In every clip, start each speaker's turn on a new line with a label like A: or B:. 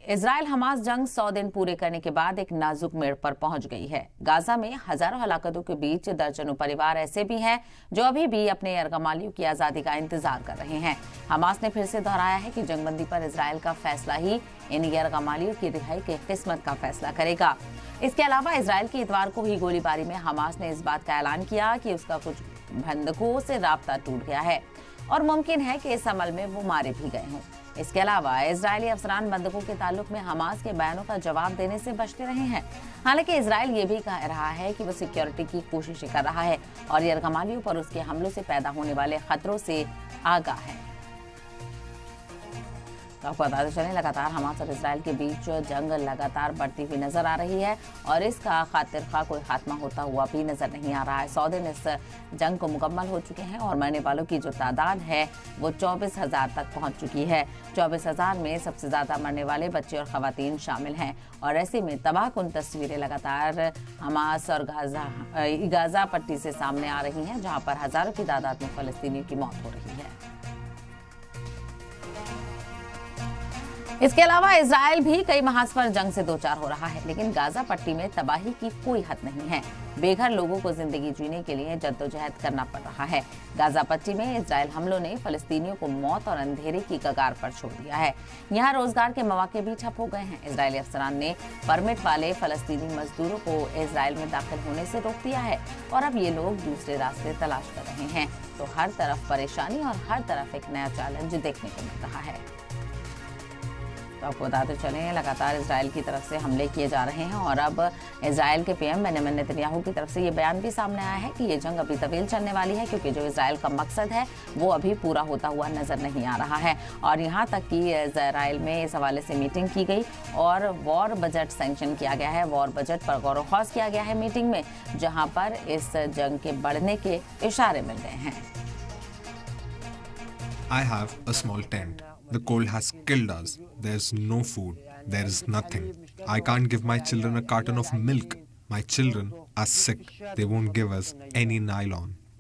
A: Israel Hamas जंग 100 दिन पूरे करने के बाद एक नाजुक मेड़ पर पहुंच गई है। गाजा में हजारों हलाकतों के बीच दर्जनों परिवार ऐसे भी हैं जो अभी भी अपने यरगमालियों की आजादी का इंतजार कर रहे हैं। हमास ने फिर से दोहराया है कि जंगबंदी पर इजराइल का फैसला ही इन यरगमालियों की रिहाई की किस्मत का फैसला करेगा। इसके अलावा इजराइल की इतवार को हुई गोलीबारी में हमास ने इस बात का ऐलान किया कि उसका कुछ बंधकों से राब्ता टूट गया है और मुमकिन है कि इस अमल में वो मारे भी गए हों। इसके अलावा इजरायली अफसरान बंधकों के ताल्लुक में हमास के बयानों का जवाब देने से बचते रहे हैं। हालांकि इजराइल ये भी कह रहा है कि वो सिक्योरिटी की कोशिश कर रहा है और यरगमालियों पर उसके हमलों से पैदा होने वाले खतरों से आगाह है। तो आपको बताते चलें, लगातार हमास और इजराइल के बीच जंग लगातार बढ़ती हुई नजर आ रही है और इसका खातिर खा कोई खात्मा होता हुआ भी नजर नहीं आ रहा है। 100 दिन इस जंग को मुकम्मल हो चुके हैं और मरने वालों की जो तादाद है वो 24,000 तक पहुंच चुकी है। 24,000 में सबसे ज्यादा मरने वाले बच्चे और खवातीन शामिल हैं और ऐसे में तबाहकुन तस्वीरें लगातार हमास और गाजा पट्टी से सामने आ रही हैं, जहां पर हजारों की तादाद में फलस्तीनियों की मौत हो रही है। इसके अलावा इजराइल भी कई महाज पर जंग से दो चार हो रहा है, लेकिन गाजा पट्टी में तबाही की कोई हद नहीं है। बेघर लोगों को जिंदगी जीने के लिए जद्दोजहद करना पड़ रहा है। गाजा पट्टी में इजराइल हमलों ने फलस्तीनियों को मौत और अंधेरे की कगार पर छोड़ दिया है। यहाँ रोजगार के मौके भी ठप हो गए हैं। इजरायली अफसरान ने परमिट वाले फलस्तीनी मजदूरों को इजराइल में दाखिल होने से रोक दिया है और अब ये लोग दूसरे रास्ते तलाश कर रहे हैं। तो हर तरफ परेशानी और हर तरफ एक नया चैलेंज देखने को मिल रहा है। तो आपको बताते चलें, लगातार इजराइल की तरफ से हमले किए जा रहे हैं और अब इजराइल के पीएम बेंजामिन नेतन्याहू की तरफ से ये बयान भी सामने आया है कि ये जंग अभी तवील चलने वाली है, क्योंकि जो इजराइल का मकसद है वो अभी पूरा होता हुआ नजर नहीं आ रहा है। और यहाँ तक कि इजराइल में इस हवाले से मीटिंग की गई और वॉर बजट सैंक्शन किया गया है। वॉर बजट पर गौर ख्वास किया गया है मीटिंग में, जहाँ पर इस जंग के बढ़ने के इशारे मिल गए हैं।
B: I have a small tent. The cold has killed us. There's no food. There is nothing. I can't give my children a carton of milk. My children are sick. They won't give us any nylon.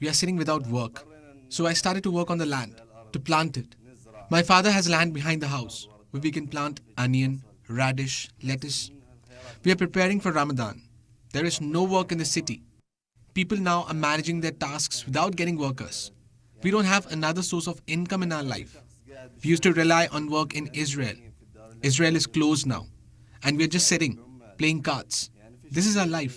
C: We are sitting without work. So I started to work on the land, to plant it. My father has land behind the house where we can plant onion, radish, lettuce. We are preparing for Ramadan. There is no work in the city. People now are managing their tasks without getting workers. We don't have another source of income in our life. We used to rely on work in Israel. Israel is closed now. And we are just sitting, playing cards. This is our life.